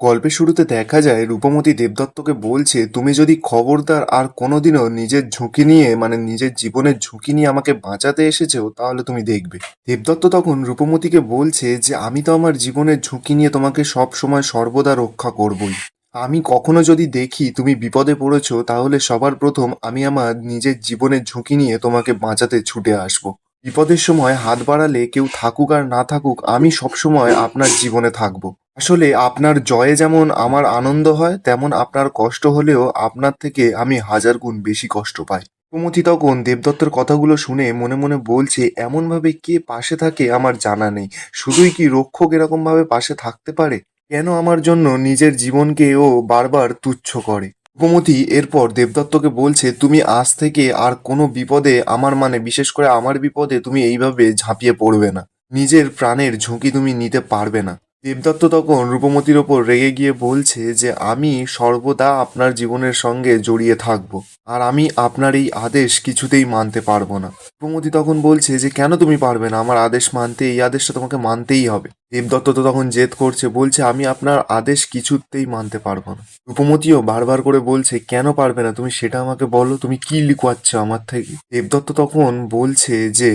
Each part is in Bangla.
গল্পের শুরুতে দেখা যায় রূপমতি দেবদত্তকে বলছে, তুমি যদি খবরদার আর কোনোদিনও নিজের ঝুঁকি নিয়ে নিজের জীবনের ঝুঁকি নিয়ে আমাকে বাঁচাতে এসেছো তাহলে তুমি দেখবে। দেবদত্ত তখন রূপমতিকে বলছে যে আমি তো আমার জীবনের ঝুঁকি নিয়ে তোমাকে সব সময় সর্বদা রক্ষা করবই। আমি কখনো যদি দেখি তুমি বিপদে পড়েছো তাহলে সবার প্রথম আমি আমার নিজের জীবনের ঝুঁকি নিয়ে তোমাকে বাঁচাতে ছুটে আসবো। বিপদের সময় হাত বাড়ালে কেউ থাকুক আর না থাকুক আমি সবসময় আপনার জীবনে থাকবো। আসলে আপনার জয়ে যেমন আমার আনন্দ হয় তেমন আপনার কষ্ট হলেও আপনার থেকে আমি হাজার গুণ বেশি কষ্ট পাই। কুমতি তখন দেবদত্তের কথাগুলো শুনে মনে মনে বলছে, এমনভাবে কে পাশে থাকে আমার জানা নেই। শুধুই কি রক্ষক এরকম ভাবে পাশে থাকতে পারে? কেন আমার জন্য নিজের জীবনকে ও বারবার তুচ্ছ করে? কুমতি এরপর দেবদত্তকে বলছে, তুমি আজ থেকে আর কোনো বিপদে আমার বিশেষ করে আমার বিপদে তুমি এইভাবে ঝাঁপিয়ে পড়বে না। নিজের প্রাণের ঝুঁকি তুমি নিতে পারবে না। দেবদত্ত তখন রূপমতির ওপর রেগে গিয়ে বলছে যে আমি সর্বদা আপনার জীবনের সঙ্গে জড়িয়ে থাকবো, আর আমি আপনার এই আদেশ কিছুতেই মানতে পারবো না। রূপমতি তখন বলছে যে কেন তুমি পারবে না আমার আদেশ মানতে? এই আদেশটা তোমাকে মানতেই হবে। দেবদত্ত তো তখন জেদ করছে, বলছে আমি আপনার আদেশ কিছুতেই মানতে পারবো না। রূপমতিও বারবার করে বলছে কেন পারবে না তুমি সেটা আমাকে বলো, তুমি কি লুকোচ্ছ আমার থেকে? দেবদত্ত তখন বলছে যে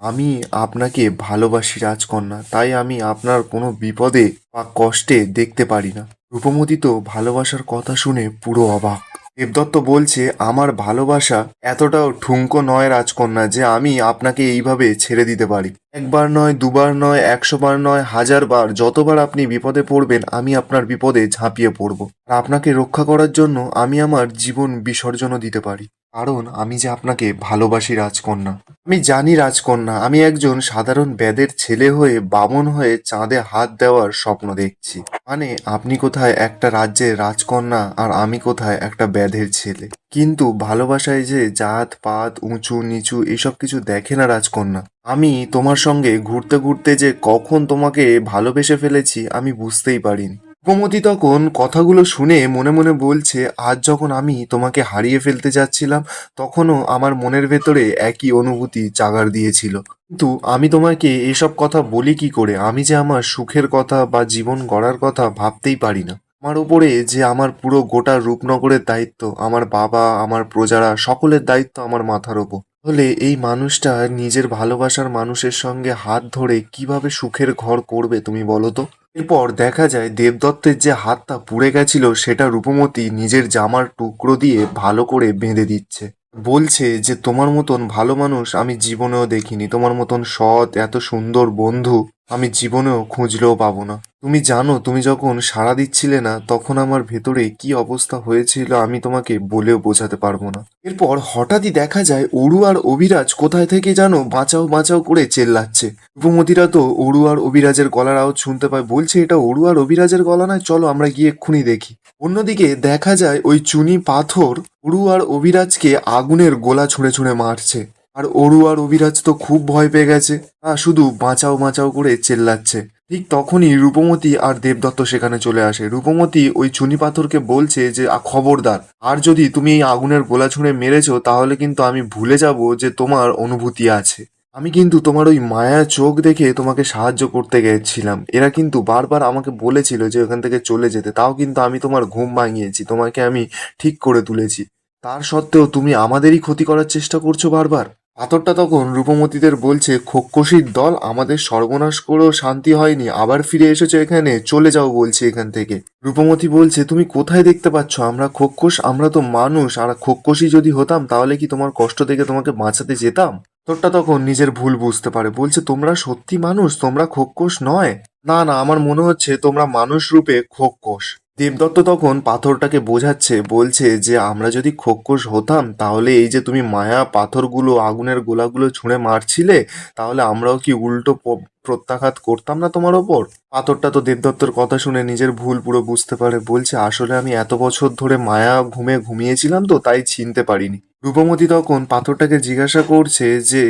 আমি আপনাকে ভালোবাসি রাজকন্যা, তাই আমি আপনার কোনো বিপদে বা কষ্টে দেখতে পারি না। রূপমতি তো ভালোবাসার কথা শুনে পুরো অবাক। দেবদত্ত বলছে, আমার ভালোবাসা এতটাও ঠুনকো নয় রাজকন্যা যে আমি আপনাকে এইভাবে ছেড়ে দিতে পারি। একবার নয়, দুবার নয়, 100 বার নয়, 1000 বার, যতবার আপনি বিপদে পড়বেন আমি আপনার বিপদে ঝাঁপিয়ে পড়ব। আর আপনাকে রক্ষা করার জন্য আমি আমার জীবন বিসর্জনও দিতে পারি, কারণ আমি যে আপনাকে ভালোবাসি রাজকন্যা। আমি জানি রাজকন্যা, আমি একজন সাধারণ ব্যাদের ছেলে হয়ে বামন হয়ে চাঁদে হাত দেওয়ার স্বপ্ন দেখছি। আপনি কোথায় একটা রাজ্যের রাজকন্যা আর আমি কোথায় একটা ব্যাধের ছেলে। কিন্তু ভালোবাসায় যে জাত পাত উঁচু নিচু এসব কিছু দেখে না রাজকন্যা। আমি তোমার সঙ্গে ঘুরতে ঘুরতে যে কখন তোমাকে ভালোবেসে ফেলেছি আমি বুঝতেই পারিনি। রূপমতি তখন কথাগুলো শুনে মনে মনে বলছে, আজ যখন আমি তোমাকে হারিয়ে ফেলতে যাচ্ছিলাম তখনও আমার মনের ভেতরে একই অনুভূতি জাগার দিয়েছিল। কিন্তু আমি তোমাকে এসব কথা বলি কি করে? আমি যে আমার সুখের কথা বা জীবন গড়ার কথা ভাবতেই পারি না। আমার উপরে যে আমার পুরো গোটা রূপনগরের দায়িত্ব, আমার বাবা আমার প্রজারা সকলের দায়িত্ব আমার মাথার ওপর। তাহলে এই মানুষটা নিজের ভালোবাসার মানুষের সঙ্গে হাত ধরে কিভাবে সুখের ঘর করবে তুমি বলো তো? এরপর দেখা যায় দেবদত্তের যে হাতটা পুড়ে গেছিল সেটা রূপমতি নিজের জামার টুকরো দিয়ে ভালো করে বেঁধে দিচ্ছে। বলছে যে তোমার মতন ভালো মানুষ আমি জীবনেও দেখিনি, তোমার মতন সৎ এত সুন্দর বন্ধু আমি জীবনেও খুঁজলেও পাবো না। তুমি জানো তুমি যখন সাড়া দিচ্ছিলে না তখন আমার ভেতরে কি অবস্থা হয়েছিল আমি তোমাকে বলেও বোঝাতে পারবো না। এরপর হঠাৎই দেখা যায় অরু আর অভিরাজ কোথায় থেকে যেন বাঁচাও বাঁচাও করে চেল্লাচ্ছে। রূপমতিরা তো অরু আর অভিরাজের গলার আওয়াজ শুনতে পায়, বলছে এটা অরু আর অভিরাজের গলা নয়, চলো আমরা গিয়ে এক্ষুনি দেখি। অন্যদিকে দেখা যায় ওই চুনি পাথর অরু আর অভিরাজকে আগুনের গোলা ছুঁড়ে ছুঁড়ে মারছে। আর অরু আর অভিরাজ তো খুব ভয় পেয়ে গেছে, শুধু বাঁচাও বাঁচাও করে চেল্লাচ্ছে। ঠিক তখনই রূপমতি আর দেবদত্ত সেখানে চলে আসে। রূপমতি ওই চুনি পাথরকে বলছে যে খবরদার, আর যদি তুমি এই আগুনের গোলা ছুঁড়ে মেরেছো তাহলে কিন্তু আমি ভুলে যাব যে তোমার অনুভূতি আছে। আমি কিন্তু তোমার ওই মায়া চোখ দেখে তোমাকে সাহায্য করতে গেছিলাম। এরা কিন্তু বারবার আমাকে বলেছিল যে ওখান থেকে চলে যেতে, তাও কিন্তু আমি তোমার ঘুম ভাঙিয়েছি, তোমাকে আমি ঠিক করে তুলেছি। তার সত্ত্বেও তুমি আমাদেরই ক্ষতি করার চেষ্টা করছো বারবার। পাথরটা তখন রূপমতিদের বলছে, খোক্কসির দল, আমাদের সর্বনাশ করেও শান্তি হয়নি, আবার ফিরে এসেছো এখানে, চলে যাও বলছি এখান থেকে। রূপমতি বলছে, তুমি কোথায় দেখতে পাচ্ছ আমরা খোক্কস? আমরা তো মানুষ, আর খোক্কসই যদি হতাম তাহলে কি তোমার কষ্ট থেকে তোমাকে বাঁচাতে যেতাম? পাথরটা তখন নিজের ভুল বুঝতে পারে, বলছে তোমরা সত্যি মানুষ, তোমরা খোক্কস নয়? না না, আমার মনে হচ্ছে তোমরা মানুষ রূপে খোক্কস। দেবদত্ত তখন পাথরটাকে বোঝাচ্ছে, বলছে যে আমরা যদি খোক্কস হতাম তাহলে এই যে তুমি মায়া পাথরগুলো আগুনের গোলাগুলো ছুঁড়ে মারছিলে তাহলে আমরাও কি উল্টো প্রত্যাঘাত করতাম না তোমার ওপর? পাথরটা তো দেবদত্তর কথা শুনে নিজের ভুল পুরো বুঝতে পারে, বলছে আসলে আমি এত বছর ধরে মায়া ঘুমিয়েছিলাম তো তাই চিনতে পারিনি। রূপমতি তখন পাথরটাকে জিজ্ঞাসা করছে যে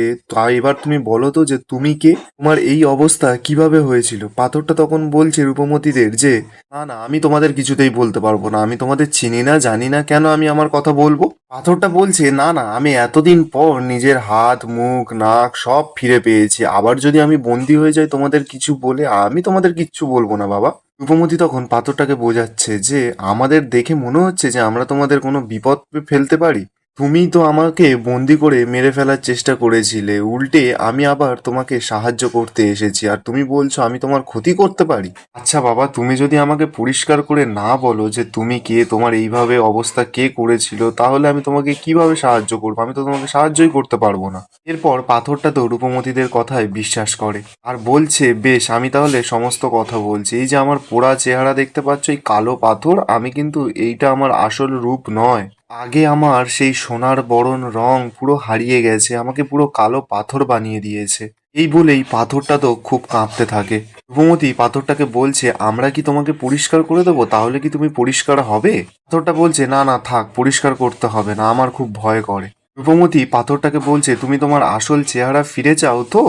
এবার তুমি বলো তো যে তুমি কে, তোমার এই অবস্থা কিভাবে হয়েছিল? পাথরটা তখন বলছে রূপমতিদের যে না না, আমি তোমাদের কিছুতেই বলতে পারবো না, আমি তোমাদের চিনি না জানি না, কেন আমি আমার কথা বলবো? পাথরটা বলছে না না, আমি এতদিন পর নিজের হাত মুখ নাক সব ফিরে পেয়েছি, আবার যদি আমি বন্দি হয়ে যায় তোমাদের কিছু বলে, আমি তোমাদের কিচ্ছু বলবো না বাবা। রূপমতি তখন পাথরটাকে বোঝাচ্ছে যে আমাদের দেখে মনে হচ্ছে যে আমরা তোমাদের কোনো বিপদ ফেলতে পারি। তুমি তো আমাকে বন্দি করে মেরে ফেলার চেষ্টা করেছিলে, উল্টে আমি আবার তোমাকে সাহায্য করতে এসেছি, আর তুমি বলছো আমি তোমার ক্ষতি করতে পারি? আচ্ছা বাবা, তুমি যদি আমাকে পরিষ্কার করে না বলো যে তুমি কে, তোমার এইভাবে অবস্থা কে করেছিল, তাহলে আমি তোমাকে কিভাবে সাহায্য করবো? আমি তো তোমাকে সাহায্যই করতে পারবো না। এরপর পাথরটা তো রূপমতিদের কথায় বিশ্বাস করে আর বলছে, বেশ, আমি তাহলে সমস্ত কথা বলছি। এই যে আমার পোড়া চেহারা দেখতে পাচ্ছ, এই কালো পাথর, আমি কিন্তু এইটা আমার আসল রূপ নয়। আগে আমার সেই সোনার বরণ রং পুরো হারিয়ে গেছে, আমাকে পুরো কালো পাথর বানিয়ে দিয়েছে। এই বলেই পাথরটা তো খুব কাঁপতে থাকে। রূপমতি পাথরটাকে বলছে, আমরা কি তোমাকে পরিষ্কার করে দেবো? তাহলে কি তুমি পরিষ্কার হবে? পাথরটা বলছে, না না থাক, পরিষ্কার করতে হবে না, আমার খুব ভয় করে। রূপমতি পাথরটাকে বলছে, তুমি তোমার আসল চেহারা ফিরে চাও তো?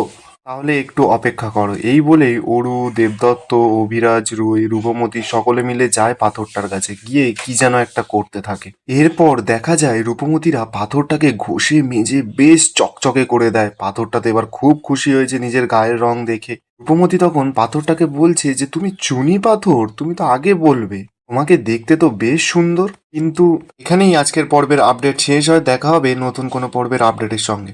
তাহলে একটু অপেক্ষা করো। এই বলেই অরু, দেবদত্ত, অভিরাজ, রুই, রূপমতি সকলে মিলে যায় পাথরটার কাছে, গিয়ে কি যেন একটা করতে থাকে। এরপর দেখা যায় রূপমতিরা পাথরটাকে ঘষে মেজে বেশ চকচকে করে দেয়। পাথরটাতে এবার খুব খুশি হয়েছে নিজের গায়ের রং দেখে। রূপমতি তখন পাথরটাকে বলছে যে তুমি চুনি পাথর, তুমি তো আগে বলবে, তোমাকে দেখতে তো বেশ সুন্দর। কিন্তু এখানেই আজকের পর্বের আপডেট শেষ হয়, দেখা হবে নতুন কোনো পর্বের আপডেটের সঙ্গে।